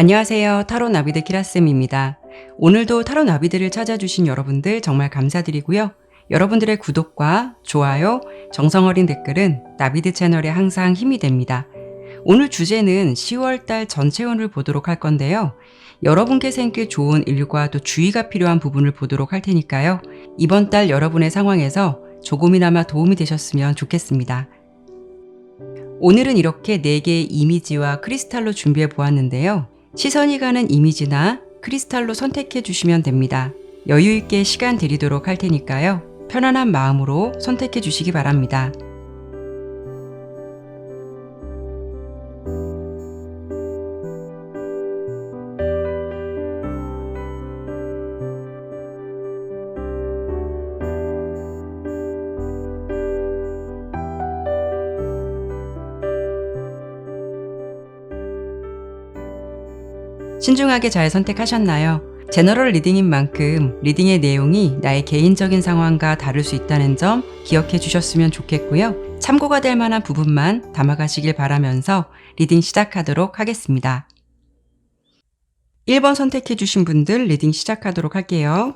안녕하세요. 타로 나비드 키라쌤입니다. 오늘도 타로 나비드를 찾아주신 여러분들 정말 감사드리고요. 여러분들의 구독과 좋아요, 정성어린 댓글은 나비드 채널에 항상 힘이 됩니다. 오늘 주제는 10월달 전체 운을 보도록 할 건데요. 여러분께 생길 좋은 일과 또 주의가 필요한 부분을 보도록 할 테니까요. 이번 달 여러분의 상황에서 조금이나마 도움이 되셨으면 좋겠습니다. 오늘은 이렇게 4개의 이미지와 크리스탈로 준비해 보았는데요. 시선이 가는 이미지나 크리스탈로 선택해 주시면 됩니다. 여유 있게 시간 드리도록 할 테니까요. 편안한 마음으로 선택해 주시기 바랍니다. 신중하게 잘 선택하셨나요? 제너럴 리딩인 만큼 리딩의 내용이 나의 개인적인 상황과 다를 수 있다는 점 기억해 주셨으면 좋겠고요. 참고가 될 만한 부분만 담아가시길 바라면서 리딩 시작하도록 하겠습니다. 1번 선택해 주신 분들 리딩 시작하도록 할게요.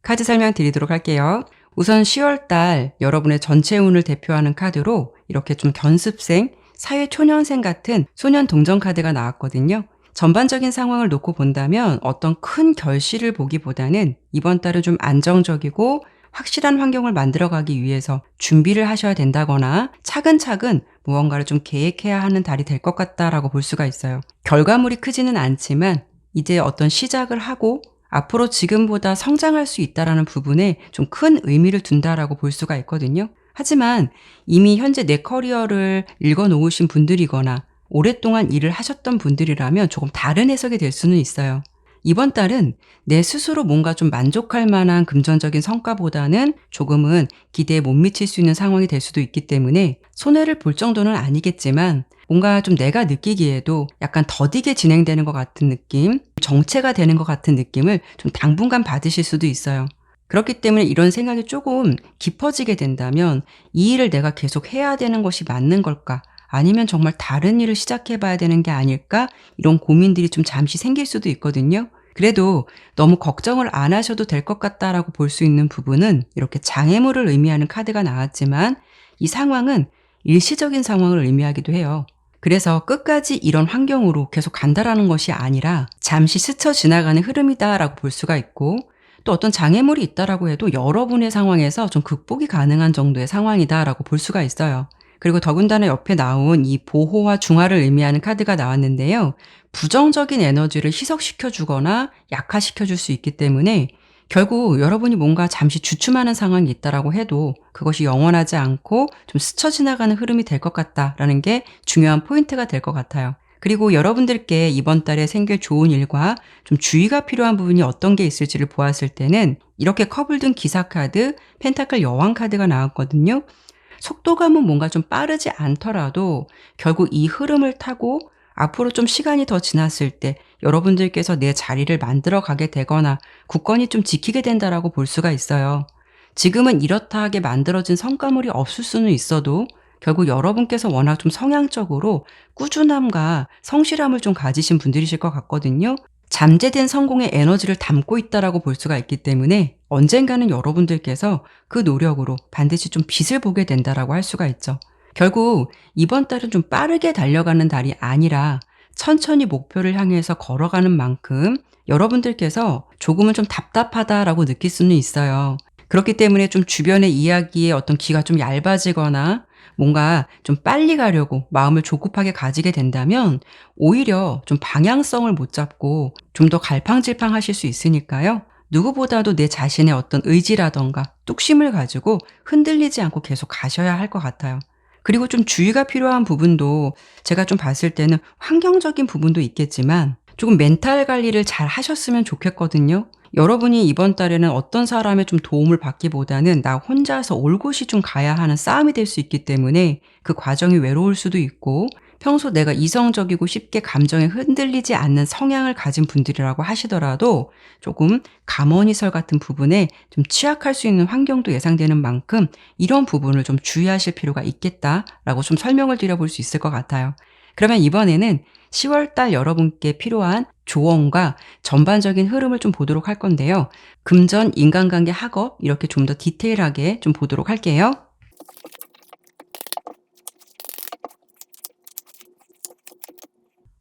카드 설명 드리도록 할게요. 우선 10월달 여러분의 전체 운을 대표하는 카드로 이렇게 좀 견습생, 사회초년생 같은 소년 동정 카드가 나왔거든요. 전반적인 상황을 놓고 본다면 어떤 큰 결실을 보기보다는 이번 달은 좀 안정적이고 확실한 환경을 만들어가기 위해서 준비를 하셔야 된다거나 차근차근 무언가를 좀 계획해야 하는 달이 될 것 같다라고 볼 수가 있어요. 결과물이 크지는 않지만 이제 어떤 시작을 하고 앞으로 지금보다 성장할 수 있다라는 부분에 좀 큰 의미를 둔다라고 볼 수가 있거든요. 하지만 이미 현재 내 커리어를 읽어놓으신 분들이거나 오랫동안 일을 하셨던 분들이라면 조금 다른 해석이 될 수는 있어요. 이번 달은 내 스스로 뭔가 좀 만족할 만한 금전적인 성과보다는 조금은 기대에 못 미칠 수 있는 상황이 될 수도 있기 때문에 손해를 볼 정도는 아니겠지만 뭔가 좀 내가 느끼기에도 약간 더디게 진행되는 것 같은 느낌, 정체가 되는 것 같은 느낌을 좀 당분간 받으실 수도 있어요. 그렇기 때문에 이런 생각이 조금 깊어지게 된다면 이 일을 내가 계속 해야 되는 것이 맞는 걸까? 아니면 정말 다른 일을 시작해봐야 되는 게 아닐까? 이런 고민들이 좀 잠시 생길 수도 있거든요. 그래도 너무 걱정을 안 하셔도 될 것 같다라고 볼 수 있는 부분은 이렇게 장애물을 의미하는 카드가 나왔지만 이 상황은 일시적인 상황을 의미하기도 해요. 그래서 끝까지 이런 환경으로 계속 간다라는 것이 아니라 잠시 스쳐 지나가는 흐름이다라고 볼 수가 있고 또 어떤 장애물이 있다라고 해도 여러분의 상황에서 좀 극복이 가능한 정도의 상황이다라고 볼 수가 있어요. 그리고 더군다나 옆에 나온 이 보호와 중화를 의미하는 카드가 나왔는데요. 부정적인 에너지를 희석시켜 주거나 약화시켜 줄 수 있기 때문에 결국 여러분이 뭔가 잠시 주춤하는 상황이 있다라고 해도 그것이 영원하지 않고 좀 스쳐 지나가는 흐름이 될 것 같다라는 게 중요한 포인트가 될 것 같아요. 그리고 여러분들께 이번 달에 생길 좋은 일과 좀 주의가 필요한 부분이 어떤 게 있을지를 보았을 때는 이렇게 컵을 든 기사 카드, 펜타클 여왕 카드가 나왔거든요. 속도감은 뭔가 좀 빠르지 않더라도 결국 이 흐름을 타고 앞으로 좀 시간이 더 지났을 때 여러분들께서 내 자리를 만들어 가게 되거나 굳건히 좀 지키게 된다라고 볼 수가 있어요. 지금은 이렇다 하게 만들어진 성과물이 없을 수는 있어도 결국 여러분께서 워낙 좀 성향적으로 꾸준함과 성실함을 좀 가지신 분들이실 것 같거든요. 잠재된 성공의 에너지를 담고 있다라고 볼 수가 있기 때문에 언젠가는 여러분들께서 그 노력으로 반드시 좀 빛을 보게 된다라고 할 수가 있죠. 결국 이번 달은 좀 빠르게 달려가는 달이 아니라 천천히 목표를 향해서 걸어가는 만큼 여러분들께서 조금은 좀 답답하다라고 느낄 수는 있어요. 그렇기 때문에 좀 주변의 이야기에 어떤 귀가 좀 얇아지거나 뭔가 좀 빨리 가려고 마음을 조급하게 가지게 된다면 오히려 좀 방향성을 못 잡고 좀 더 갈팡질팡하실 수 있으니까요. 누구보다도 내 자신의 어떤 의지라던가 뚝심을 가지고 흔들리지 않고 계속 가셔야 할 것 같아요. 그리고 좀 주의가 필요한 부분도 제가 좀 봤을 때는 환경적인 부분도 있겠지만 조금 멘탈 관리를 잘 하셨으면 좋겠거든요. 여러분이 이번 달에는 어떤 사람의 좀 도움을 받기보다는 나 혼자서 올곧이 좀 가야 하는 싸움이 될 수 있기 때문에 그 과정이 외로울 수도 있고 평소 내가 이성적이고 쉽게 감정에 흔들리지 않는 성향을 가진 분들이라고 하시더라도 조금 감언이설 같은 부분에 좀 취약할 수 있는 환경도 예상되는 만큼 이런 부분을 좀 주의하실 필요가 있겠다라고 좀 설명을 드려볼 수 있을 것 같아요. 그러면 이번에는 10월 달 여러분께 필요한 조언과 전반적인 흐름을 좀 보도록 할 건데요. 금전, 인간관계, 학업 이렇게 좀 더 디테일하게 좀 보도록 할게요.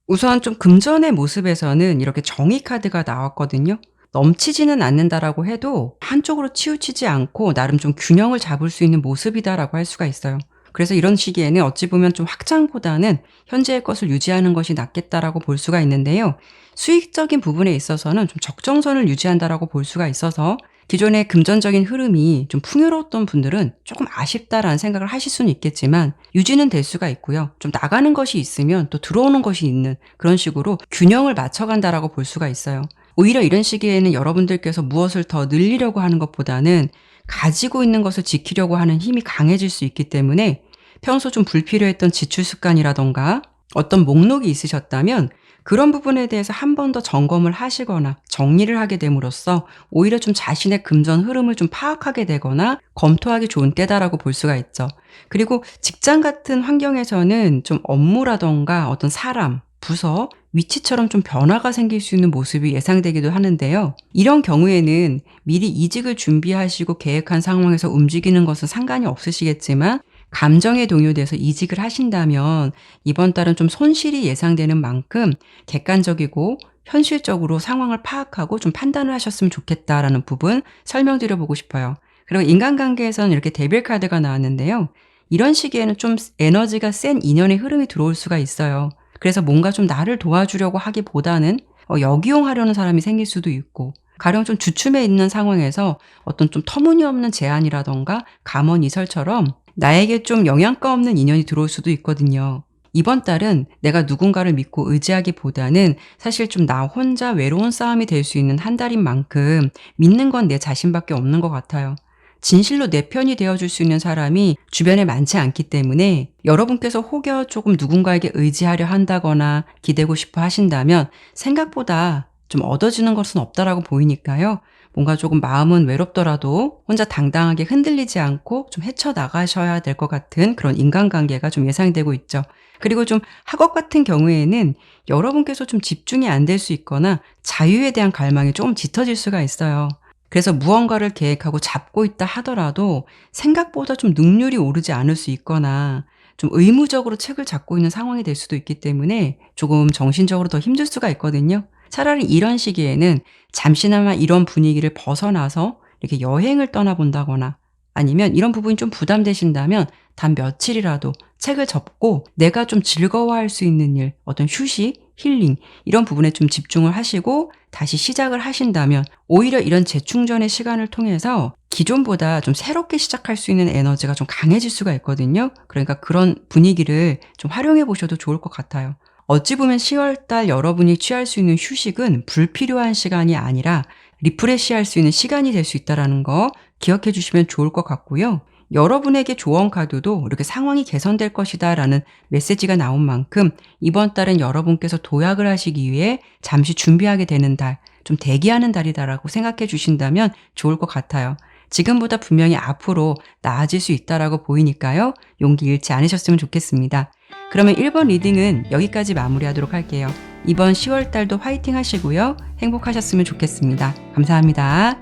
우선 좀 금전의 모습에서는 이렇게 정의 카드가 나왔거든요. 넘치지는 않는다라고 해도 한쪽으로 치우치지 않고 나름 좀 균형을 잡을 수 있는 모습이다라고 할 수가 있어요. 그래서 이런 시기에는 어찌 보면 좀 확장보다는 현재의 것을 유지하는 것이 낫겠다라고 볼 수가 있는데요. 수익적인 부분에 있어서는 좀 적정선을 유지한다라고 볼 수가 있어서 기존의 금전적인 흐름이 좀 풍요로웠던 분들은 조금 아쉽다라는 생각을 하실 수는 있겠지만 유지는 될 수가 있고요. 좀 나가는 것이 있으면 또 들어오는 것이 있는 그런 식으로 균형을 맞춰간다라고 볼 수가 있어요. 오히려 이런 시기에는 여러분들께서 무엇을 더 늘리려고 하는 것보다는 가지고 있는 것을 지키려고 하는 힘이 강해질 수 있기 때문에 평소 좀 불필요했던 지출 습관이라던가 어떤 목록이 있으셨다면 그런 부분에 대해서 한 번 더 점검을 하시거나 정리를 하게 됨으로써 오히려 좀 자신의 금전 흐름을 좀 파악하게 되거나 검토하기 좋은 때다라고 볼 수가 있죠. 그리고 직장 같은 환경에서는 좀 업무라던가 어떤 사람, 부서, 위치처럼 좀 변화가 생길 수 있는 모습이 예상되기도 하는데요. 이런 경우에는 미리 이직을 준비하시고 계획한 상황에서 움직이는 것은 상관이 없으시겠지만 감정에 동요돼서 이직을 하신다면 이번 달은 좀 손실이 예상되는 만큼 객관적이고 현실적으로 상황을 파악하고 좀 판단을 하셨으면 좋겠다라는 부분 설명드려 보고 싶어요. 그리고 인간관계에서는 이렇게 데빌 카드가 나왔는데요. 이런 시기에는 좀 에너지가 센 인연의 흐름이 들어올 수가 있어요. 그래서 뭔가 좀 나를 도와주려고 하기보다는 역이용하려는 사람이 생길 수도 있고 가령 좀 주춤해 있는 상황에서 어떤 좀 터무니없는 제안이라던가 감언이설처럼 나에게 좀 영양가 없는 인연이 들어올 수도 있거든요. 이번 달은 내가 누군가를 믿고 의지하기보다는 사실 좀 나 혼자 외로운 싸움이 될 수 있는 한 달인 만큼 믿는 건 내 자신밖에 없는 것 같아요. 진실로 내 편이 되어줄 수 있는 사람이 주변에 많지 않기 때문에 여러분께서 혹여 조금 누군가에게 의지하려 한다거나 기대고 싶어 하신다면 생각보다 좀 얻어지는 것은 없다라고 보이니까요. 뭔가 조금 마음은 외롭더라도 혼자 당당하게 흔들리지 않고 좀 헤쳐나가셔야 될 것 같은 그런 인간관계가 좀 예상되고 있죠. 그리고 좀 학업 같은 경우에는 여러분께서 좀 집중이 안 될 수 있거나 자유에 대한 갈망이 조금 짙어질 수가 있어요. 그래서 무언가를 계획하고 잡고 있다 하더라도 생각보다 좀 능률이 오르지 않을 수 있거나 좀 의무적으로 책을 잡고 있는 상황이 될 수도 있기 때문에 조금 정신적으로 더 힘들 수가 있거든요. 차라리 이런 시기에는 잠시나마 이런 분위기를 벗어나서 이렇게 여행을 떠나본다거나 아니면 이런 부분이 좀 부담되신다면 단 며칠이라도 책을 접고 내가 좀 즐거워할 수 있는 일, 어떤 휴식, 힐링 이런 부분에 좀 집중을 하시고 다시 시작을 하신다면 오히려 이런 재충전의 시간을 통해서 기존보다 좀 새롭게 시작할 수 있는 에너지가 좀 강해질 수가 있거든요. 그러니까 그런 분위기를 좀 활용해 보셔도 좋을 것 같아요. 어찌 보면 10월 달 여러분이 취할 수 있는 휴식은 불필요한 시간이 아니라 리프레시할 수 있는 시간이 될 수 있다는 거 기억해 주시면 좋을 것 같고요. 여러분에게 조언 카드도 이렇게 상황이 개선될 것이다 라는 메시지가 나온 만큼 이번 달은 여러분께서 도약을 하시기 위해 잠시 준비하게 되는 달, 좀 대기하는 달이다라고 생각해 주신다면 좋을 것 같아요. 지금보다 분명히 앞으로 나아질 수 있다라고 보이니까요. 용기 잃지 않으셨으면 좋겠습니다. 그러면 1번 리딩은 여기까지 마무리하도록 할게요. 이번 10월 달도 화이팅 하시고요. 행복하셨으면 좋겠습니다. 감사합니다.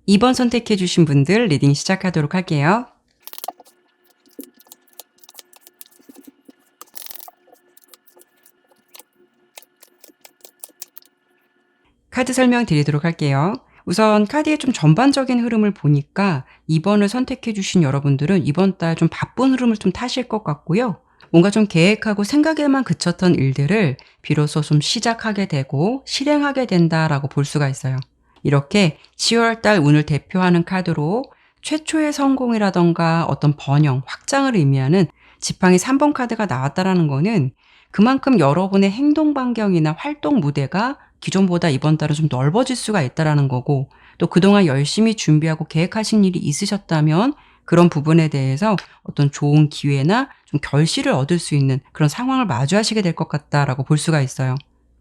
2번 선택해 주신 분들 리딩 시작하도록 할게요. 카드 설명 드리도록 할게요. 우선 카드의 좀 전반적인 흐름을 보니까 2번을 선택해 주신 여러분들은 이번 달 좀 바쁜 흐름을 좀 타실 것 같고요. 뭔가 좀 계획하고 생각에만 그쳤던 일들을 비로소 좀 시작하게 되고 실행하게 된다라고 볼 수가 있어요. 이렇게 10월 달 운을 대표하는 카드로 최초의 성공이라던가 어떤 번영, 확장을 의미하는 지팡이 3번 카드가 나왔다라는 거는 그만큼 여러분의 행동 반경이나 활동 무대가 기존보다 이번 달은 좀 넓어질 수가 있다라는 거고, 또 그동안 열심히 준비하고 계획하신 일이 있으셨다면 그런 부분에 대해서 어떤 좋은 기회나 좀 결실을 얻을 수 있는 그런 상황을 마주하시게 될 것 같다라고 볼 수가 있어요.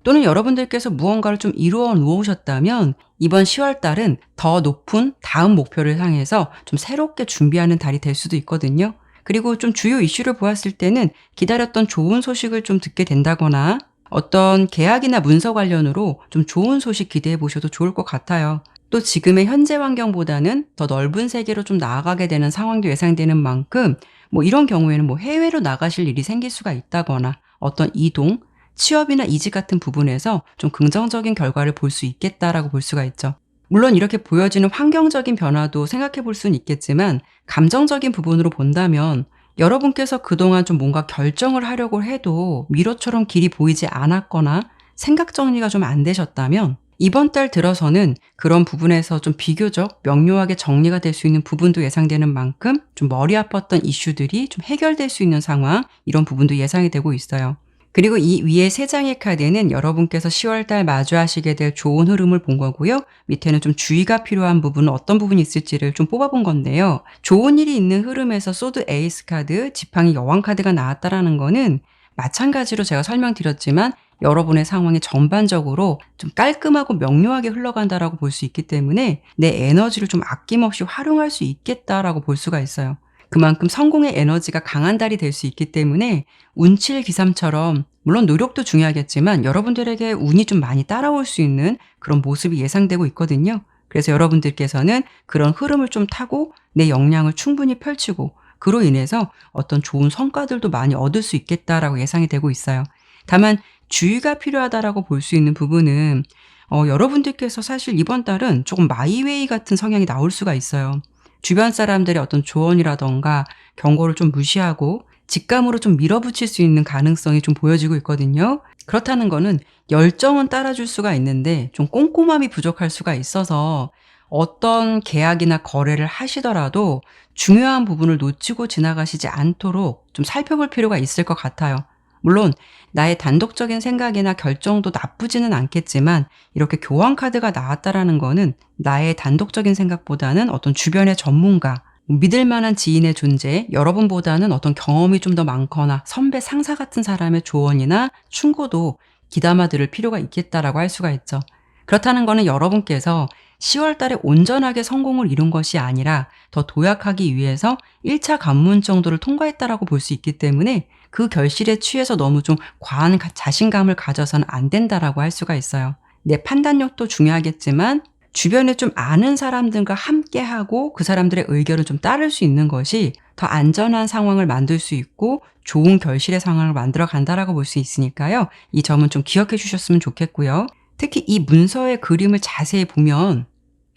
또는 여러분들께서 무언가를 좀 이루어 놓으셨다면 이번 10월 달은 더 높은 다음 목표를 향해서 좀 새롭게 준비하는 달이 될 수도 있거든요. 그리고 좀 주요 이슈를 보았을 때는 기다렸던 좋은 소식을 좀 듣게 된다거나 어떤 계약이나 문서 관련으로 좀 좋은 소식 기대해 보셔도 좋을 것 같아요. 또 지금의 현재 환경보다는 더 넓은 세계로 좀 나아가게 되는 상황도 예상되는 만큼 이런 경우에는 해외로 나가실 일이 생길 수가 있다거나 어떤 이동, 취업이나 이직 같은 부분에서 좀 긍정적인 결과를 볼 수 있겠다라고 볼 수가 있죠. 물론 이렇게 보여지는 환경적인 변화도 생각해 볼 수는 있겠지만 감정적인 부분으로 본다면 여러분께서 그동안 좀 뭔가 결정을 하려고 해도 미로처럼 길이 보이지 않았거나 생각 정리가 좀 안 되셨다면 이번 달 들어서는 그런 부분에서 좀 비교적 명료하게 정리가 될 수 있는 부분도 예상되는 만큼 좀 머리 아팠던 이슈들이 좀 해결될 수 있는 상황, 이런 부분도 예상이 되고 있어요. 그리고 이 위에 3장의 카드는 여러분께서 10월 달 마주하시게 될 좋은 흐름을 본 거고요. 밑에는 좀 주의가 필요한 부분은 어떤 부분이 있을지를 좀 뽑아본 건데요. 좋은 일이 있는 흐름에서 소드 에이스 카드, 지팡이 여왕 카드가 나왔다라는 거는 마찬가지로 제가 설명드렸지만 여러분의 상황이 전반적으로 좀 깔끔하고 명료하게 흘러간다라고 볼 수 있기 때문에 내 에너지를 좀 아낌없이 활용할 수 있겠다라고 볼 수가 있어요. 그만큼 성공의 에너지가 강한 달이 될 수 있기 때문에 운칠기삼처럼 물론 노력도 중요하겠지만 여러분들에게 운이 좀 많이 따라올 수 있는 그런 모습이 예상되고 있거든요. 그래서 여러분들께서는 그런 흐름을 좀 타고 내 역량을 충분히 펼치고 그로 인해서 어떤 좋은 성과들도 많이 얻을 수 있겠다라고 예상이 되고 있어요. 다만 주의가 필요하다라고 볼 수 있는 부분은 여러분들께서 사실 이번 달은 조금 마이웨이 같은 성향이 나올 수가 있어요. 주변 사람들의 어떤 조언이라던가 경고를 좀 무시하고 직감으로 좀 밀어붙일 수 있는 가능성이 좀 보여지고 있거든요. 그렇다는 거는 열정은 따라줄 수가 있는데 좀 꼼꼼함이 부족할 수가 있어서 어떤 계약이나 거래를 하시더라도 중요한 부분을 놓치고 지나가시지 않도록 좀 살펴볼 필요가 있을 것 같아요. 물론 나의 단독적인 생각이나 결정도 나쁘지는 않겠지만 이렇게 교환 카드가 나왔다라는 거는 나의 단독적인 생각보다는 어떤 주변의 전문가, 믿을 만한 지인의 존재, 여러분보다는 어떤 경험이 좀 더 많거나 선배, 상사 같은 사람의 조언이나 충고도 귀담아 들을 필요가 있겠다라고 할 수가 있죠. 그렇다는 거는 여러분께서 10월 달에 온전하게 성공을 이룬 것이 아니라 더 도약하기 위해서 1차 관문 정도를 통과했다라고 볼 수 있기 때문에 그 결실에 취해서 너무 좀 과한 자신감을 가져서는 안 된다라고 할 수가 있어요. 내 판단력도 중요하겠지만 주변에 좀 아는 사람들과 함께하고 그 사람들의 의견을 좀 따를 수 있는 것이 더 안전한 상황을 만들 수 있고 좋은 결실의 상황을 만들어 간다라고 볼 수 있으니까요. 이 점은 좀 기억해 주셨으면 좋겠고요. 특히 이 문서의 그림을 자세히 보면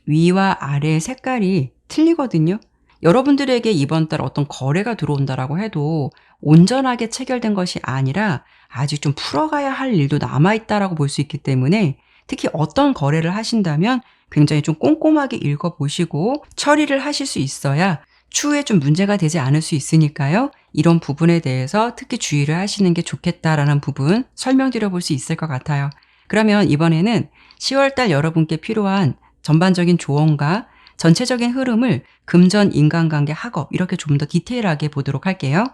위와 아래의 색깔이 틀리거든요. 여러분들에게 이번 달 어떤 거래가 들어온다라고 해도 온전하게 체결된 것이 아니라 아직 좀 풀어가야 할 일도 남아있다라고 볼 수 있기 때문에 특히 어떤 거래를 하신다면 굉장히 좀 꼼꼼하게 읽어보시고 처리를 하실 수 있어야 추후에 좀 문제가 되지 않을 수 있으니까요. 이런 부분에 대해서 특히 주의를 하시는 게 좋겠다라는 부분 설명드려 볼 수 있을 것 같아요. 그러면 이번에는 10월 달 여러분께 필요한 전반적인 조언과 전체적인 흐름을 금전, 인간관계, 학업 이렇게 좀 더 디테일하게 보도록 할게요.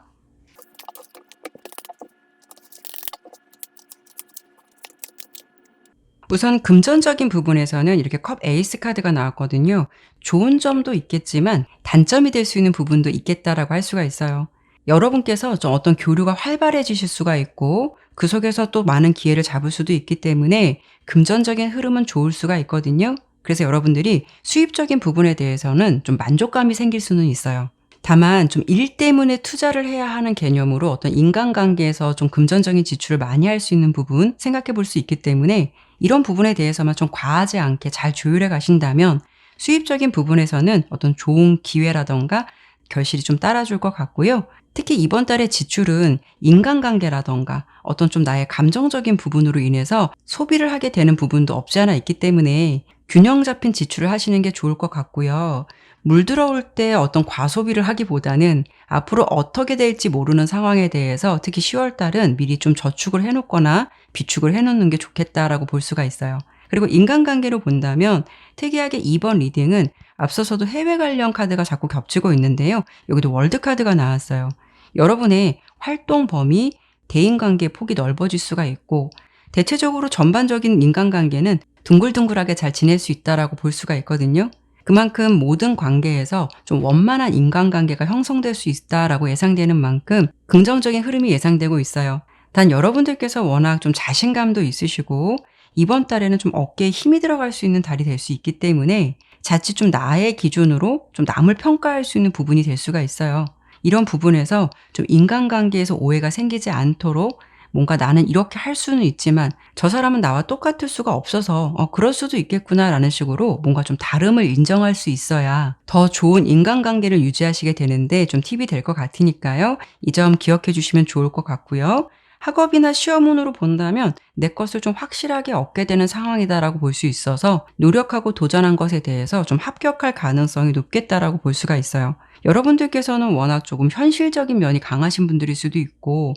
우선 금전적인 부분에서는 이렇게 컵 에이스 카드가 나왔거든요. 좋은 점도 있겠지만 단점이 될 수 있는 부분도 있겠다라고 할 수가 있어요. 여러분께서 좀 어떤 교류가 활발해지실 수가 있고 그 속에서 또 많은 기회를 잡을 수도 있기 때문에 금전적인 흐름은 좋을 수가 있거든요. 그래서 여러분들이 수입적인 부분에 대해서는 좀 만족감이 생길 수는 있어요. 다만 좀 일 때문에 투자를 해야 하는 개념으로 어떤 인간관계에서 좀 금전적인 지출을 많이 할 수 있는 부분 생각해 볼 수 있기 때문에 이런 부분에 대해서만 좀 과하지 않게 잘 조율해 가신다면 수입적인 부분에서는 어떤 좋은 기회라던가 결실이 좀 따라줄 것 같고요. 특히 이번 달의 지출은 인간관계라던가 어떤 좀 나의 감정적인 부분으로 인해서 소비를 하게 되는 부분도 없지 않아 있기 때문에 균형 잡힌 지출을 하시는 게 좋을 것 같고요. 물들어올 때 어떤 과소비를 하기보다는 앞으로 어떻게 될지 모르는 상황에 대해서 특히 10월 달은 미리 좀 저축을 해놓거나 비축을 해놓는 게 좋겠다라고 볼 수가 있어요. 그리고 인간관계로 본다면 특이하게 이번 리딩은 앞서서도 해외 관련 카드가 자꾸 겹치고 있는데요. 여기도 월드 카드가 나왔어요. 여러분의 활동 범위, 대인관계의 폭이 넓어질 수가 있고 대체적으로 전반적인 인간관계는 둥글둥글하게 잘 지낼 수 있다라고 볼 수가 있거든요. 그만큼 모든 관계에서 좀 원만한 인간관계가 형성될 수 있다라고 예상되는 만큼 긍정적인 흐름이 예상되고 있어요. 단 여러분들께서 워낙 좀 자신감도 있으시고 이번 달에는 좀 어깨에 힘이 들어갈 수 있는 달이 될 수 있기 때문에 자칫 좀 나의 기준으로 좀 남을 평가할 수 있는 부분이 될 수가 있어요. 이런 부분에서 좀 인간관계에서 오해가 생기지 않도록 뭔가 나는 이렇게 할 수는 있지만 저 사람은 나와 똑같을 수가 없어서 그럴 수도 있겠구나라는 식으로 뭔가 좀 다름을 인정할 수 있어야 더 좋은 인간관계를 유지하시게 되는데 좀 팁이 될 것 같으니까요. 이 점 기억해 주시면 좋을 것 같고요. 학업이나 시험운으로 본다면 내 것을 좀 확실하게 얻게 되는 상황이다라고 볼 수 있어서 노력하고 도전한 것에 대해서 좀 합격할 가능성이 높겠다라고 볼 수가 있어요. 여러분들께서는 워낙 조금 현실적인 면이 강하신 분들일 수도 있고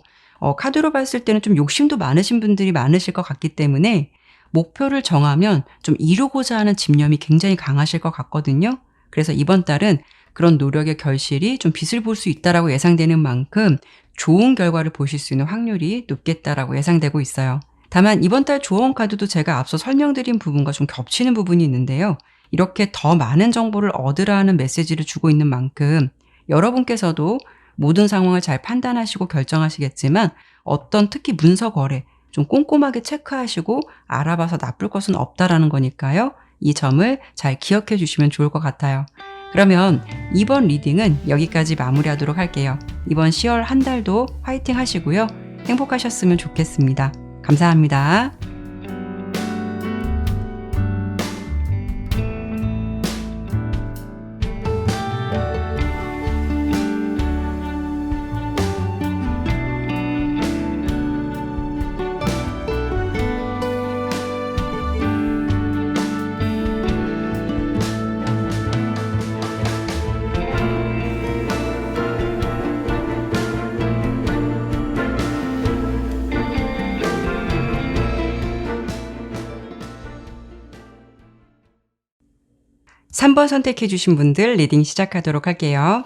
카드로 봤을 때는 좀 욕심도 많으신 분들이 많으실 것 같기 때문에 목표를 정하면 좀 이루고자 하는 집념이 굉장히 강하실 것 같거든요. 그래서 이번 달은 그런 노력의 결실이 좀 빛을 볼 수 있다라고 예상되는 만큼 좋은 결과를 보실 수 있는 확률이 높겠다라고 예상되고 있어요. 다만 이번 달 조언 카드도 제가 앞서 설명드린 부분과 좀 겹치는 부분이 있는데요. 이렇게 더 많은 정보를 얻으라 하는 메시지를 주고 있는 만큼 여러분께서도 모든 상황을 잘 판단하시고 결정하시겠지만 어떤 특히 문서 거래 좀 꼼꼼하게 체크하시고 알아봐서 나쁠 것은 없다라는 거니까요. 이 점을 잘 기억해 주시면 좋을 것 같아요. 그러면 이번 리딩은 여기까지 마무리하도록 할게요. 이번 10월 한 달도 화이팅 하시고요. 행복하셨으면 좋겠습니다. 감사합니다. 3번 선택해 주신 분들 리딩 시작하도록 할게요.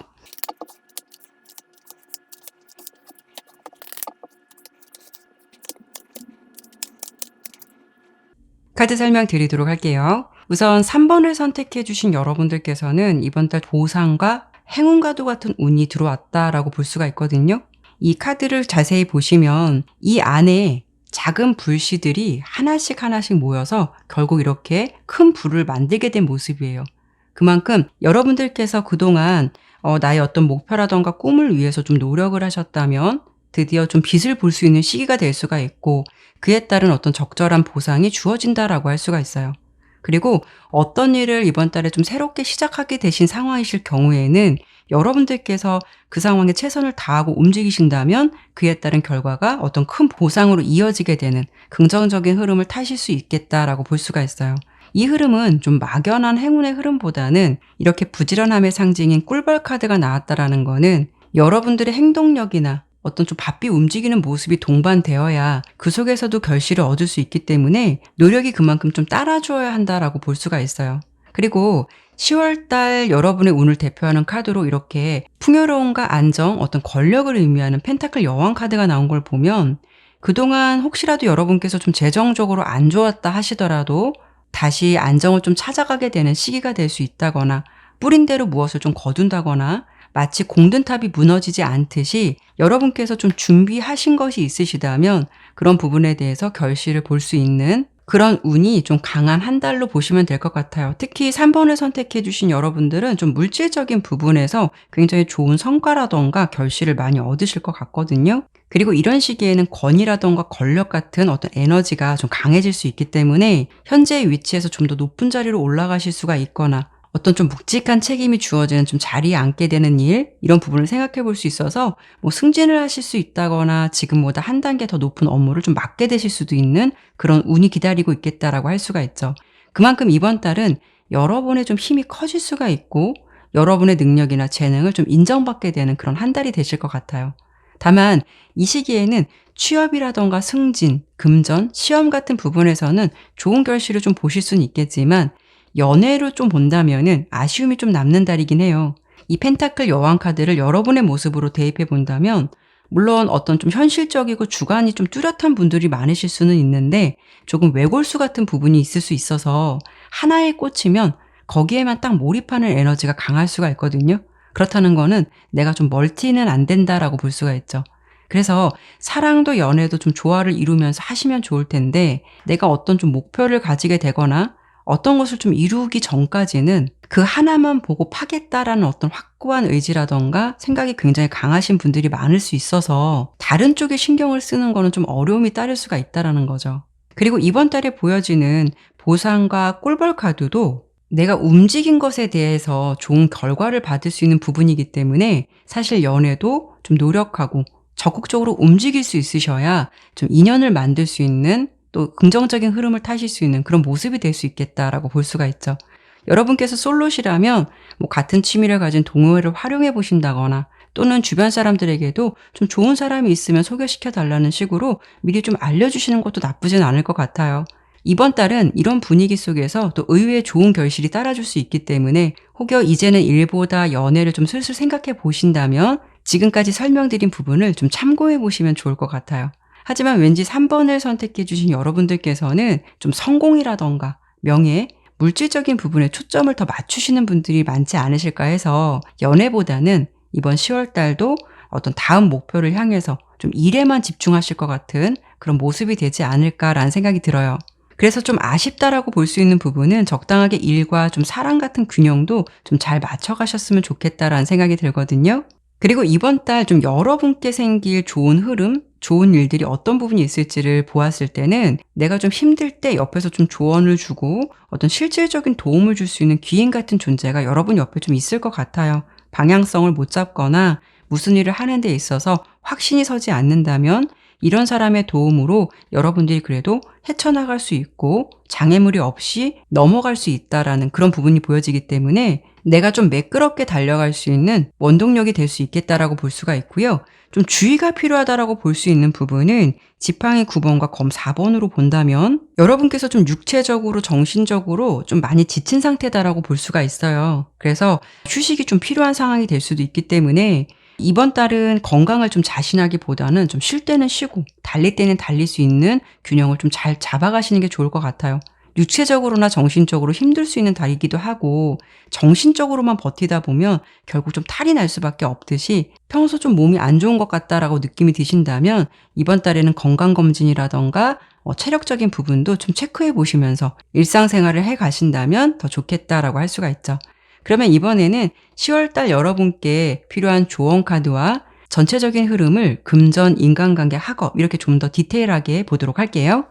카드 설명 드리도록 할게요. 우선 3번을 선택해 주신 여러분들께서는 이번 달 보상과 행운과도 같은 운이 들어왔다라고 볼 수가 있거든요. 이 카드를 자세히 보시면 이 안에 작은 불씨들이 하나씩 하나씩 모여서 결국 이렇게 큰 불을 만들게 된 모습이에요. 그만큼 여러분들께서 그동안 나의 어떤 목표라던가 꿈을 위해서 좀 노력을 하셨다면 드디어 좀 빛을 볼 수 있는 시기가 될 수가 있고 그에 따른 어떤 적절한 보상이 주어진다라고 할 수가 있어요. 그리고 어떤 일을 이번 달에 좀 새롭게 시작하게 되신 상황이실 경우에는 여러분들께서 그 상황에 최선을 다하고 움직이신다면 그에 따른 결과가 어떤 큰 보상으로 이어지게 되는 긍정적인 흐름을 타실 수 있겠다라고 볼 수가 있어요. 이 흐름은 좀 막연한 행운의 흐름보다는 이렇게 부지런함의 상징인 꿀벌 카드가 나왔다라는 거는 여러분들의 행동력이나 어떤 좀 바삐 움직이는 모습이 동반되어야 그 속에서도 결실을 얻을 수 있기 때문에 노력이 그만큼 좀 따라줘야 한다라고 볼 수가 있어요. 그리고 10월 달 여러분의 운을 대표하는 카드로 이렇게 풍요로움과 안정, 어떤 권력을 의미하는 펜타클 여왕 카드가 나온 걸 보면 그동안 혹시라도 여러분께서 좀 재정적으로 안 좋았다 하시더라도 다시 안정을 좀 찾아가게 되는 시기가 될 수 있다거나 뿌린 대로 무엇을 좀 거둔다거나 마치 공든탑이 무너지지 않듯이 여러분께서 좀 준비하신 것이 있으시다면 그런 부분에 대해서 결실을 볼 수 있는 그런 운이 좀 강한 한 달로 보시면 될 것 같아요. 특히 3번을 선택해 주신 여러분들은 좀 물질적인 부분에서 굉장히 좋은 성과라든가 결실을 많이 얻으실 것 같거든요. 그리고 이런 시기에는 권위라든가 권력 같은 어떤 에너지가 좀 강해질 수 있기 때문에 현재의 위치에서 좀 더 높은 자리로 올라가실 수가 있거나 어떤 좀 묵직한 책임이 주어지는 좀 자리에 앉게 되는 일, 이런 부분을 생각해 볼 수 있어서 뭐 승진을 하실 수 있다거나 지금보다 한 단계 더 높은 업무를 좀 맡게 되실 수도 있는 그런 운이 기다리고 있겠다라고 할 수가 있죠. 그만큼 이번 달은 여러분의 좀 힘이 커질 수가 있고 여러분의 능력이나 재능을 좀 인정받게 되는 그런 한 달이 되실 것 같아요. 다만 이 시기에는 취업이라던가 승진, 금전, 시험 같은 부분에서는 좋은 결실을 좀 보실 수는 있겠지만 연애로 좀 본다면은 아쉬움이 좀 남는 달이긴 해요. 이 펜타클 여왕 카드를 여러분의 모습으로 대입해 본다면 물론 어떤 좀 현실적이고 주관이 좀 뚜렷한 분들이 많으실 수는 있는데 조금 외골수 같은 부분이 있을 수 있어서 하나에 꽂히면 거기에만 딱 몰입하는 에너지가 강할 수가 있거든요. 그렇다는 거는 내가 좀 멀티는 안 된다라고 볼 수가 있죠. 그래서 사랑도 연애도 좀 조화를 이루면서 하시면 좋을 텐데 내가 어떤 좀 목표를 가지게 되거나 어떤 것을 좀 이루기 전까지는 그 하나만 보고 파겠다라는 어떤 확고한 의지라던가 생각이 굉장히 강하신 분들이 많을 수 있어서 다른 쪽에 신경을 쓰는 거는 좀 어려움이 따를 수가 있다라는 거죠. 그리고 이번 달에 보여지는 보상과 꿀벌 카드도 내가 움직인 것에 대해서 좋은 결과를 받을 수 있는 부분이기 때문에 사실 연애도 좀 노력하고 적극적으로 움직일 수 있으셔야 좀 인연을 만들 수 있는 또 긍정적인 흐름을 타실 수 있는 그런 모습이 될 수 있겠다라고 볼 수가 있죠. 여러분께서 솔로시라면 뭐 같은 취미를 가진 동호회를 활용해 보신다거나 또는 주변 사람들에게도 좀 좋은 사람이 있으면 소개시켜 달라는 식으로 미리 좀 알려주시는 것도 나쁘진 않을 것 같아요. 이번 달은 이런 분위기 속에서 또 의외의 좋은 결실이 따라줄 수 있기 때문에 혹여 이제는 일보다 연애를 좀 슬슬 생각해 보신다면 지금까지 설명드린 부분을 좀 참고해 보시면 좋을 것 같아요. 하지만 왠지 3번을 선택해 주신 여러분들께서는 좀 성공이라던가 명예, 물질적인 부분에 초점을 더 맞추시는 분들이 많지 않으실까 해서 연애보다는 이번 10월 달도 어떤 다음 목표를 향해서 좀 일에만 집중하실 것 같은 그런 모습이 되지 않을까라는 생각이 들어요. 그래서 좀 아쉽다라고 볼 수 있는 부분은 적당하게 일과 좀 사랑 같은 균형도 좀 잘 맞춰가셨으면 좋겠다라는 생각이 들거든요. 그리고 이번 달 좀 여러분께 생길 좋은 흐름, 좋은 일들이 어떤 부분이 있을지를 보았을 때는 내가 좀 힘들 때 옆에서 좀 조언을 주고 어떤 실질적인 도움을 줄 수 있는 귀인 같은 존재가 여러분 옆에 좀 있을 것 같아요. 방향성을 못 잡거나 무슨 일을 하는 데 있어서 확신이 서지 않는다면 이런 사람의 도움으로 여러분들이 그래도 헤쳐나갈 수 있고 장애물이 없이 넘어갈 수 있다라는 그런 부분이 보여지기 때문에 내가 좀 매끄럽게 달려갈 수 있는 원동력이 될 수 있겠다라고 볼 수가 있고요. 좀 주의가 필요하다라고 볼 수 있는 부분은 지팡이 9번과 검 4번으로 본다면 여러분께서 좀 육체적으로 정신적으로 좀 많이 지친 상태다라고 볼 수가 있어요. 그래서 휴식이 좀 필요한 상황이 될 수도 있기 때문에 이번 달은 건강을 좀 자신하기보다는 좀 쉴 때는 쉬고 달릴 때는 달릴 수 있는 균형을 좀 잘 잡아가시는 게 좋을 것 같아요. 육체적으로나 정신적으로 힘들 수 있는 달이기도 하고 정신적으로만 버티다 보면 결국 좀 탈이 날 수밖에 없듯이 평소 좀 몸이 안 좋은 것 같다라고 느낌이 드신다면 이번 달에는 건강검진이라던가 체력적인 부분도 좀 체크해 보시면서 일상생활을 해 가신다면 더 좋겠다라고 할 수가 있죠. 그러면 이번에는 10월달 여러분께 필요한 조언 카드와 전체적인 흐름을 금전, 인간관계, 학업 이렇게 좀 더 디테일하게 보도록 할게요.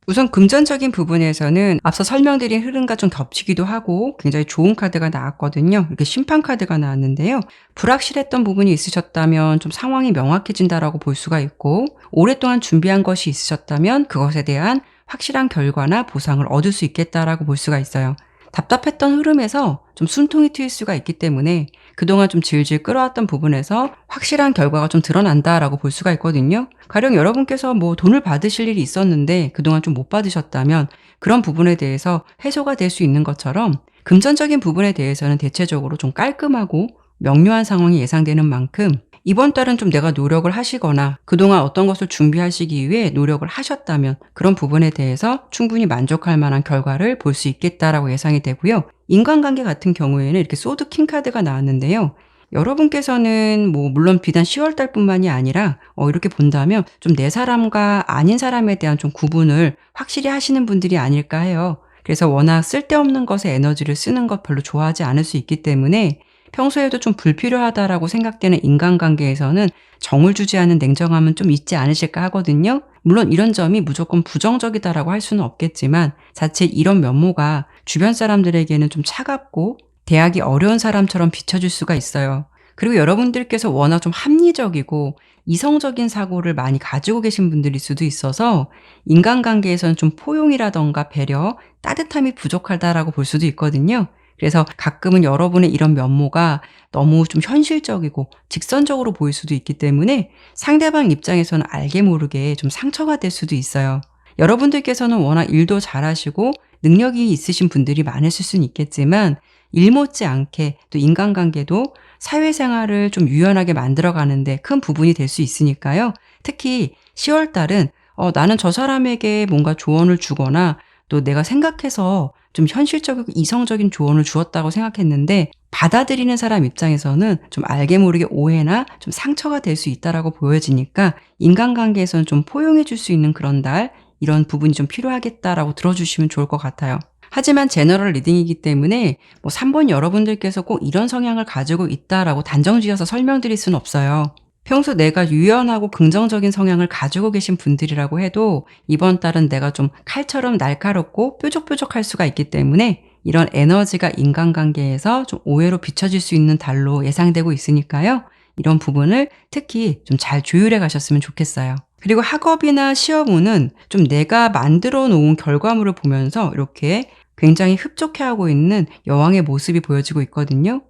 우선 금전적인 부분에서는 앞서 설명드린 흐름과 좀 겹치기도 하고 굉장히 좋은 카드가 나왔거든요. 이렇게 심판 카드가 나왔는데요. 불확실했던 부분이 있으셨다면 좀 상황이 명확해진다라고 볼 수가 있고 오랫동안 준비한 것이 있으셨다면 그것에 대한 확실한 결과나 보상을 얻을 수 있겠다라고 볼 수가 있어요. 답답했던 흐름에서 좀 숨통이 트일 수가 있기 때문에 그동안 좀 질질 끌어왔던 부분에서 확실한 결과가 좀 드러난다라고 볼 수가 있거든요. 가령 여러분께서 뭐 돈을 받으실 일이 있었는데 그동안 좀 못 받으셨다면 그런 부분에 대해서 해소가 될 수 있는 것처럼 금전적인 부분에 대해서는 대체적으로 좀 깔끔하고 명료한 상황이 예상되는 만큼 이번 달은 좀 내가 노력을 하시거나 그동안 어떤 것을 준비하시기 위해 노력을 하셨다면 그런 부분에 대해서 충분히 만족할 만한 결과를 볼 수 있겠다라고 예상이 되고요. 인간관계 같은 경우에는 이렇게 소드 킹 카드가 나왔는데요. 여러분께서는 물론 비단 10월 달뿐만이 아니라 이렇게 본다면 좀 내 사람과 아닌 사람에 대한 좀 구분을 확실히 하시는 분들이 아닐까 해요. 그래서 워낙 쓸데없는 것에 에너지를 쓰는 것 별로 좋아하지 않을 수 있기 때문에 평소에도 좀 불필요하다라고 생각되는 인간관계에서는 정을 주지 않은 냉정함은 좀 있지 않으실까 하거든요. 물론 이런 점이 무조건 부정적이다라고 할 수는 없겠지만 자칫 이런 면모가 주변 사람들에게는 좀 차갑고 대하기 어려운 사람처럼 비춰질 수가 있어요. 그리고 여러분들께서 워낙 좀 합리적이고 이성적인 사고를 많이 가지고 계신 분들일 수도 있어서 인간관계에서는 좀 포용이라던가 배려, 따뜻함이 부족하다라고 볼 수도 있거든요. 그래서 가끔은 여러분의 이런 면모가 너무 좀 현실적이고 직선적으로 보일 수도 있기 때문에 상대방 입장에서는 알게 모르게 좀 상처가 될 수도 있어요. 여러분들께서는 워낙 일도 잘하시고 능력이 있으신 분들이 많으실 수는 있겠지만 일 못지않게 또 인간관계도 사회생활을 좀 유연하게 만들어가는데 큰 부분이 될 수 있으니까요. 특히 10월 달은 나는 저 사람에게 뭔가 조언을 주거나 또 내가 생각해서 좀 현실적이고 이성적인 조언을 주었다고 생각했는데 받아들이는 사람 입장에서는 좀 알게 모르게 오해나 좀 상처가 될 수 있다라고 보여지니까 인간관계에서는 좀 포용해 줄 수 있는 그런 달, 이런 부분이 좀 필요하겠다라고 들어주시면 좋을 것 같아요. 하지만 제너럴 리딩이기 때문에 3번 여러분들께서 꼭 이런 성향을 가지고 있다라고 단정지어서 설명드릴 수는 없어요. 평소 내가 유연하고 긍정적인 성향을 가지고 계신 분들이라고 해도 이번 달은 내가 좀 칼처럼 날카롭고 뾰족뾰족할 수가 있기 때문에 이런 에너지가 인간관계에서 좀 오해로 비춰질 수 있는 달로 예상되고 있으니까요. 이런 부분을 특히 좀 잘 조율해 가셨으면 좋겠어요. 그리고 학업이나 시험 운은 좀 내가 만들어 놓은 결과물을 보면서 이렇게 굉장히 흡족해하고 있는 여왕의 모습이 보여지고 있거든요.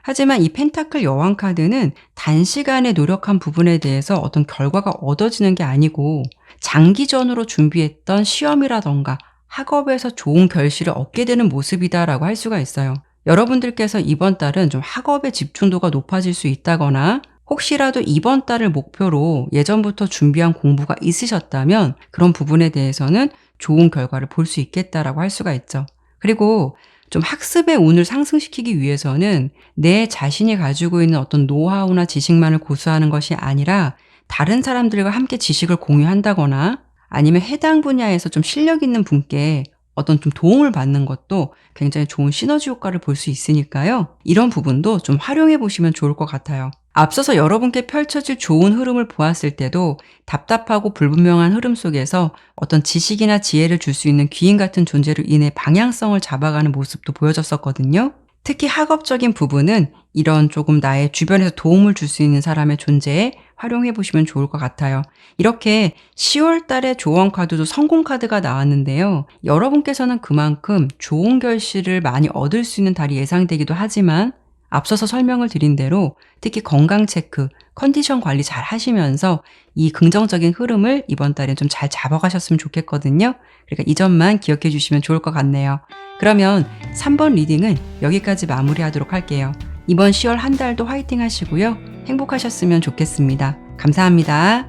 하지만 이 펜타클 여왕 카드는 단시간에 노력한 부분에 대해서 어떤 결과가 얻어지는 게 아니고 장기전으로 준비했던 시험이라던가 학업에서 좋은 결실을 얻게 되는 모습이다라고 할 수가 있어요. 여러분들께서 이번 달은 좀 학업의 집중도가 높아질 수 있다거나 혹시라도 이번 달을 목표로 예전부터 준비한 공부가 있으셨다면 그런 부분에 대해서는 좋은 결과를 볼 수 있겠다라고 할 수가 있죠. 그리고 좀 학습의 운을 상승시키기 위해서는 내 자신이 가지고 있는 어떤 노하우나 지식만을 고수하는 것이 아니라 다른 사람들과 함께 지식을 공유한다거나 아니면 해당 분야에서 좀 실력 있는 분께 어떤 좀 도움을 받는 것도 굉장히 좋은 시너지 효과를 볼 수 있으니까요. 이런 부분도 좀 활용해 보시면 좋을 것 같아요. 앞서서 여러분께 펼쳐질 좋은 흐름을 보았을 때도 답답하고 불분명한 흐름 속에서 어떤 지식이나 지혜를 줄 수 있는 귀인 같은 존재로 인해 방향성을 잡아가는 모습도 보여졌었거든요. 특히 학업적인 부분은 이런 조금 나의 주변에서 도움을 줄 수 있는 사람의 존재에 활용해 보시면 좋을 것 같아요. 이렇게 10월 달에 조언 카드도 성공 카드가 나왔는데요. 여러분께서는 그만큼 좋은 결실을 많이 얻을 수 있는 달이 예상되기도 하지만 앞서서 설명을 드린 대로 특히 건강 체크, 컨디션 관리 잘 하시면서 이 긍정적인 흐름을 이번 달에 좀 잘 잡아가셨으면 좋겠거든요. 그러니까 이 점만 기억해 주시면 좋을 것 같네요. 그러면 3번 리딩은 여기까지 마무리하도록 할게요. 이번 10월 한 달도 화이팅 하시고요. 행복하셨으면 좋겠습니다. 감사합니다.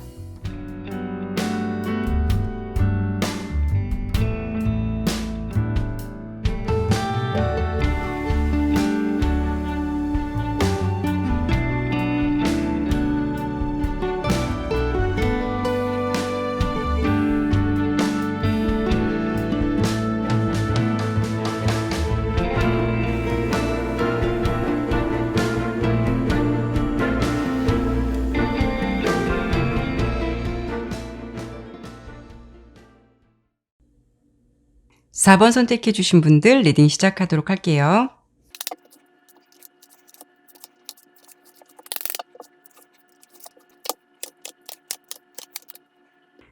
4번 선택해 주신 분들 리딩 시작하도록 할게요.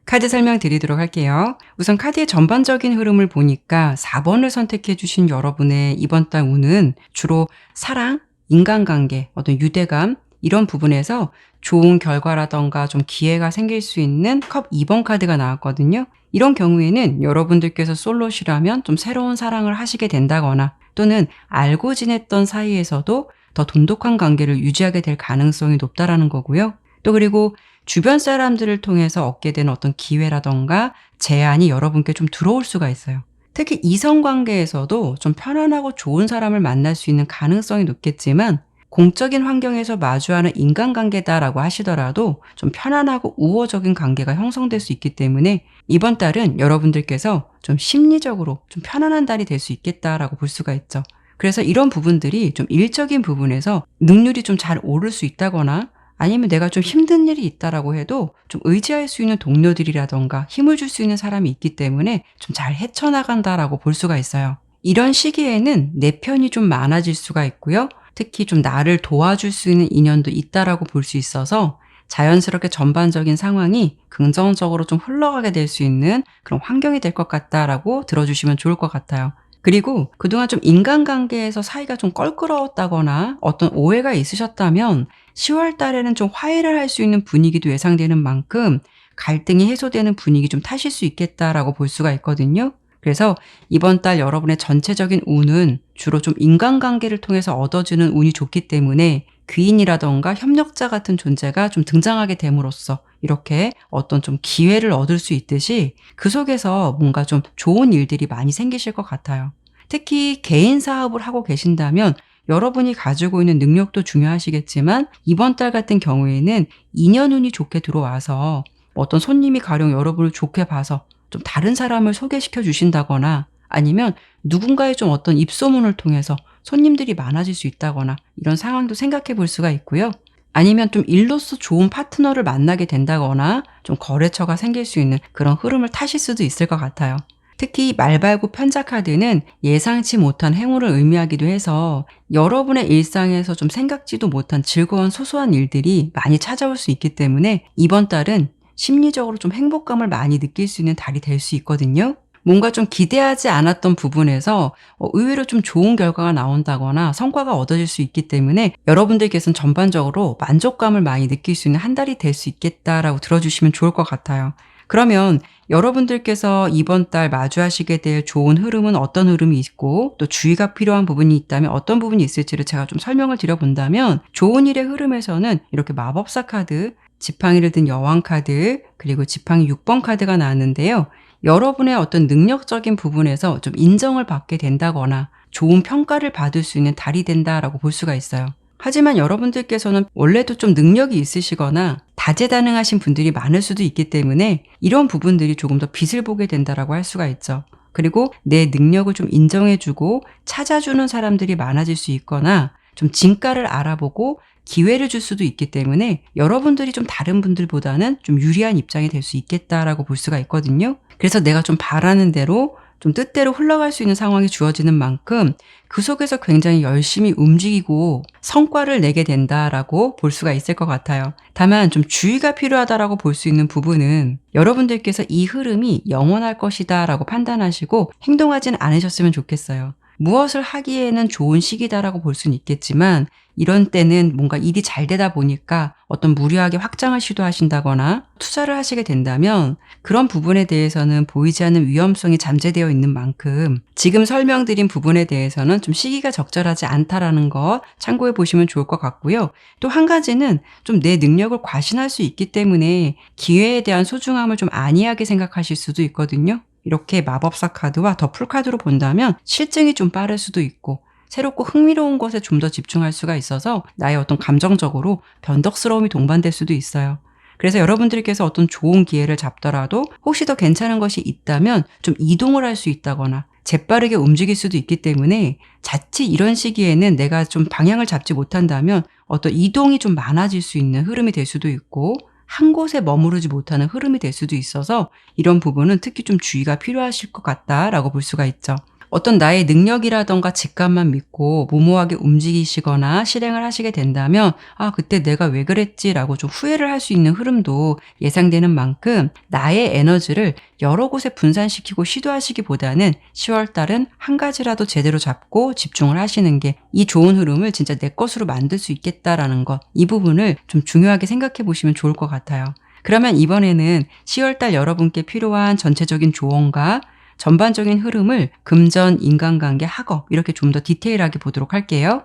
카드 설명 드리도록 할게요. 우선 카드의 전반적인 흐름을 보니까 4번을 선택해 주신 여러분의 이번 달 운은 주로 사랑, 인간관계, 어떤 유대감 이런 부분에서 좋은 결과라던가 좀 기회가 생길 수 있는 컵 2번 카드가 나왔거든요. 이런 경우에는 여러분들께서 솔로시라면 좀 새로운 사랑을 하시게 된다거나 또는 알고 지냈던 사이에서도 더 돈독한 관계를 유지하게 될 가능성이 높다라는 거고요. 또 그리고 주변 사람들을 통해서 얻게 되는 어떤 기회라던가 제안이 여러분께 좀 들어올 수가 있어요. 특히 이성관계에서도 좀 편안하고 좋은 사람을 만날 수 있는 가능성이 높겠지만 공적인 환경에서 마주하는 인간관계다라고 하시더라도 좀 편안하고 우호적인 관계가 형성될 수 있기 때문에 이번 달은 여러분들께서 좀 심리적으로 좀 편안한 달이 될 수 있겠다라고 볼 수가 있죠. 그래서 이런 부분들이 좀 일적인 부분에서 능률이 좀 잘 오를 수 있다거나 아니면 내가 좀 힘든 일이 있다라고 해도 좀 의지할 수 있는 동료들이라던가 힘을 줄 수 있는 사람이 있기 때문에 좀 잘 헤쳐나간다라고 볼 수가 있어요. 이런 시기에는 내 편이 좀 많아질 수가 있고요. 특히 좀 나를 도와줄 수 있는 인연도 있다라고 볼 수 있어서 자연스럽게 전반적인 상황이 긍정적으로 좀 흘러가게 될 수 있는 그런 환경이 될 것 같다라고 들어주시면 좋을 것 같아요. 그리고 그동안 좀 인간관계에서 사이가 좀 껄끄러웠다거나 어떤 오해가 있으셨다면 10월 달에는 좀 화해를 할 수 있는 분위기도 예상되는 만큼 갈등이 해소되는 분위기 좀 타실 수 있겠다라고 볼 수가 있거든요. 그래서 이번 달 여러분의 전체적인 운은 주로 좀 인간관계를 통해서 얻어지는 운이 좋기 때문에 귀인이라던가 협력자 같은 존재가 좀 등장하게 됨으로써 이렇게 어떤 좀 기회를 얻을 수 있듯이 그 속에서 뭔가 좀 좋은 일들이 많이 생기실 것 같아요. 특히 개인 사업을 하고 계신다면 여러분이 가지고 있는 능력도 중요하시겠지만 이번 달 같은 경우에는 인연운이 좋게 들어와서 어떤 손님이 가령 여러분을 좋게 봐서 좀 다른 사람을 소개시켜 주신다거나 아니면 누군가의 좀 어떤 입소문을 통해서 손님들이 많아질 수 있다거나 이런 상황도 생각해 볼 수가 있고요. 아니면 좀 일로서 좋은 파트너를 만나게 된다거나 좀 거래처가 생길 수 있는 그런 흐름을 타실 수도 있을 것 같아요. 특히 말발굽 편자 카드는 예상치 못한 행운을 의미하기도 해서 여러분의 일상에서 좀 생각지도 못한 즐거운 소소한 일들이 많이 찾아올 수 있기 때문에 이번 달은 심리적으로 좀 행복감을 많이 느낄 수 있는 달이 될 수 있거든요. 뭔가 좀 기대하지 않았던 부분에서 의외로 좀 좋은 결과가 나온다거나 성과가 얻어질 수 있기 때문에 여러분들께서는 전반적으로 만족감을 많이 느낄 수 있는 한 달이 될 수 있겠다라고 들어주시면 좋을 것 같아요. 그러면 여러분들께서 이번 달 마주하시게 될 좋은 흐름은 어떤 흐름이 있고 또 주의가 필요한 부분이 있다면 어떤 부분이 있을지를 제가 좀 설명을 드려본다면 좋은 일의 흐름에서는 이렇게 마법사 카드, 지팡이를 든 여왕 카드, 그리고 지팡이 6번 카드가 나왔는데요. 여러분의 어떤 능력적인 부분에서 좀 인정을 받게 된다거나 좋은 평가를 받을 수 있는 달이 된다라고 볼 수가 있어요. 하지만 여러분들께서는 원래도 좀 능력이 있으시거나 다재다능하신 분들이 많을 수도 있기 때문에 이런 부분들이 조금 더 빛을 보게 된다라고 할 수가 있죠. 그리고 내 능력을 좀 인정해주고 찾아주는 사람들이 많아질 수 있거나 좀 진가를 알아보고 기회를 줄 수도 있기 때문에 여러분들이 좀 다른 분들보다는 좀 유리한 입장이 될 수 있겠다라고 볼 수가 있거든요. 그래서 내가 좀 바라는 대로 좀 뜻대로 흘러갈 수 있는 상황이 주어지는 만큼 그 속에서 굉장히 열심히 움직이고 성과를 내게 된다라고 볼 수가 있을 것 같아요. 다만 좀 주의가 필요하다라고 볼 수 있는 부분은 여러분들께서 이 흐름이 영원할 것이다라고 판단하시고 행동하지는 않으셨으면 좋겠어요. 무엇을 하기에는 좋은 시기다라고 볼 수는 있겠지만 이런 때는 뭔가 일이 잘 되다 보니까 어떤 무리하게 확장을 시도하신다거나 투자를 하시게 된다면 그런 부분에 대해서는 보이지 않는 위험성이 잠재되어 있는 만큼 지금 설명드린 부분에 대해서는 좀 시기가 적절하지 않다라는 거 참고해 보시면 좋을 것 같고요. 또 한 가지는 좀 내 능력을 과신할 수 있기 때문에 기회에 대한 소중함을 좀 안이하게 생각하실 수도 있거든요. 이렇게 마법사 카드와 더풀 카드로 본다면 실증이 좀 빠를 수도 있고 새롭고 흥미로운 것에 좀 더 집중할 수가 있어서 나의 어떤 감정적으로 변덕스러움이 동반될 수도 있어요. 그래서 여러분들께서 어떤 좋은 기회를 잡더라도 혹시 더 괜찮은 것이 있다면 좀 이동을 할 수 있다거나 재빠르게 움직일 수도 있기 때문에 자칫 이런 시기에는 내가 좀 방향을 잡지 못한다면 어떤 이동이 좀 많아질 수 있는 흐름이 될 수도 있고 한 곳에 머무르지 못하는 흐름이 될 수도 있어서 이런 부분은 특히 좀 주의가 필요하실 것 같다라고 볼 수가 있죠. 어떤 나의 능력이라던가 직감만 믿고 무모하게 움직이시거나 실행을 하시게 된다면 그때 내가 왜 그랬지라고 좀 후회를 할 수 있는 흐름도 예상되는 만큼 나의 에너지를 여러 곳에 분산시키고 시도하시기보다는 10월 달은 한 가지라도 제대로 잡고 집중을 하시는 게 이 좋은 흐름을 진짜 내 것으로 만들 수 있겠다라는 것, 이 부분을 좀 중요하게 생각해 보시면 좋을 것 같아요. 그러면 이번에는 10월 달 여러분께 필요한 전체적인 조언과 전반적인 흐름을 금전, 인간관계, 학업 이렇게 좀 더 디테일하게 보도록 할게요.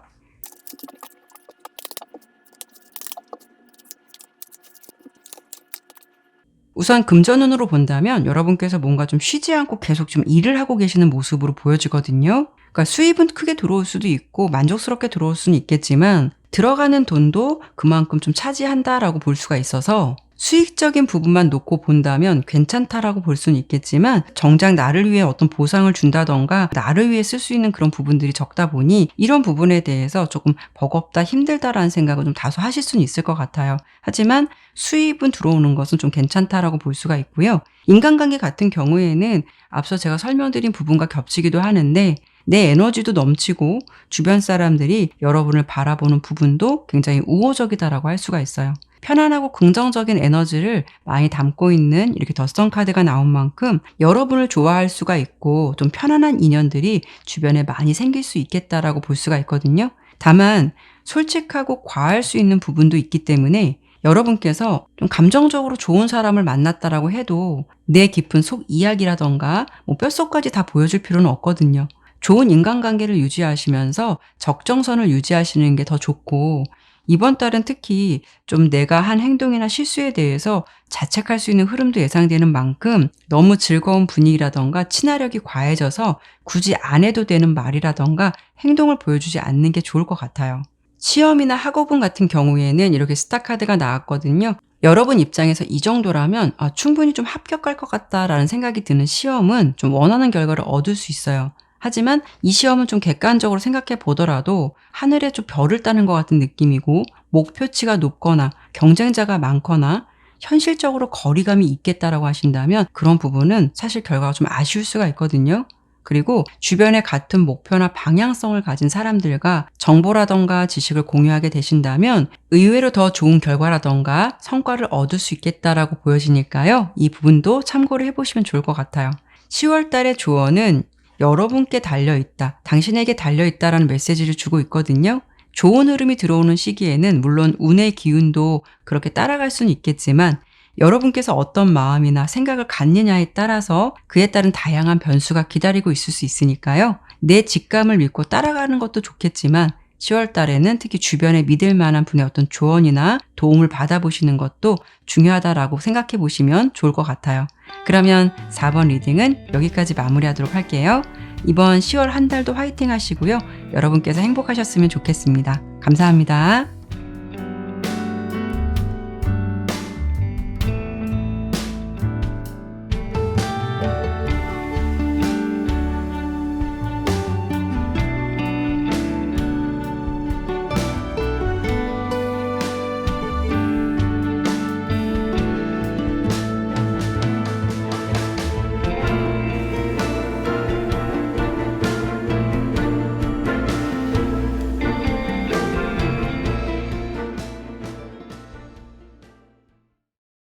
우선 금전운으로 본다면 여러분께서 뭔가 좀 쉬지 않고 계속 좀 일을 하고 계시는 모습으로 보여지거든요. 그러니까 수입은 크게 들어올 수도 있고 만족스럽게 들어올 수는 있겠지만 들어가는 돈도 그만큼 좀 차지한다라고 볼 수가 있어서 수익적인 부분만 놓고 본다면 괜찮다라고 볼 수는 있겠지만 정작 나를 위해 어떤 보상을 준다던가 나를 위해 쓸 수 있는 그런 부분들이 적다 보니 이런 부분에 대해서 조금 버겁다, 힘들다라는 생각을 좀 다소 하실 수는 있을 것 같아요. 하지만 수입은 들어오는 것은 좀 괜찮다라고 볼 수가 있고요. 인간관계 같은 경우에는 앞서 제가 설명드린 부분과 겹치기도 하는데 내 에너지도 넘치고 주변 사람들이 여러분을 바라보는 부분도 굉장히 우호적이다라고 할 수가 있어요. 편안하고 긍정적인 에너지를 많이 담고 있는 이렇게 더스턴 카드가 나온 만큼 여러분을 좋아할 수가 있고 좀 편안한 인연들이 주변에 많이 생길 수 있겠다라고 볼 수가 있거든요. 다만 솔직하고 과할 수 있는 부분도 있기 때문에 여러분께서 좀 감정적으로 좋은 사람을 만났다라고 해도 내 깊은 속 이야기라던가 뼛속까지 다 보여줄 필요는 없거든요. 좋은 인간관계를 유지하시면서 적정선을 유지하시는 게 더 좋고 이번 달은 특히 좀 내가 한 행동이나 실수에 대해서 자책할 수 있는 흐름도 예상되는 만큼 너무 즐거운 분위기라던가 친화력이 과해져서 굳이 안 해도 되는 말이라던가 행동을 보여주지 않는 게 좋을 것 같아요. 시험이나 학업운 같은 경우에는 이렇게 스타 카드가 나왔거든요. 여러분 입장에서 이 정도라면 충분히 좀 합격할 것 같다라는 생각이 드는 시험은 좀 원하는 결과를 얻을 수 있어요. 하지만 이 시험은 좀 객관적으로 생각해 보더라도 하늘에 좀 별을 따는 것 같은 느낌이고 목표치가 높거나 경쟁자가 많거나 현실적으로 거리감이 있겠다라고 하신다면 그런 부분은 사실 결과가 좀 아쉬울 수가 있거든요. 그리고 주변에 같은 목표나 방향성을 가진 사람들과 정보라던가 지식을 공유하게 되신다면 의외로 더 좋은 결과라던가 성과를 얻을 수 있겠다라고 보여지니까요. 이 부분도 참고를 해보시면 좋을 것 같아요. 10월 달의 조언은 여러분께 달려있다, 당신에게 달려있다라는 메시지를 주고 있거든요. 좋은 흐름이 들어오는 시기에는 물론 운의 기운도 그렇게 따라갈 수는 있겠지만 여러분께서 어떤 마음이나 생각을 갖느냐에 따라서 그에 따른 다양한 변수가 기다리고 있을 수 있으니까요. 내 직감을 믿고 따라가는 것도 좋겠지만 10월 달에는 특히 주변에 믿을 만한 분의 어떤 조언이나 도움을 받아보시는 것도 중요하다라고 생각해 보시면 좋을 것 같아요. 그러면 4번 리딩은 여기까지 마무리하도록 할게요. 이번 10월 한 달도 화이팅 하시고요. 여러분께서 행복하셨으면 좋겠습니다. 감사합니다.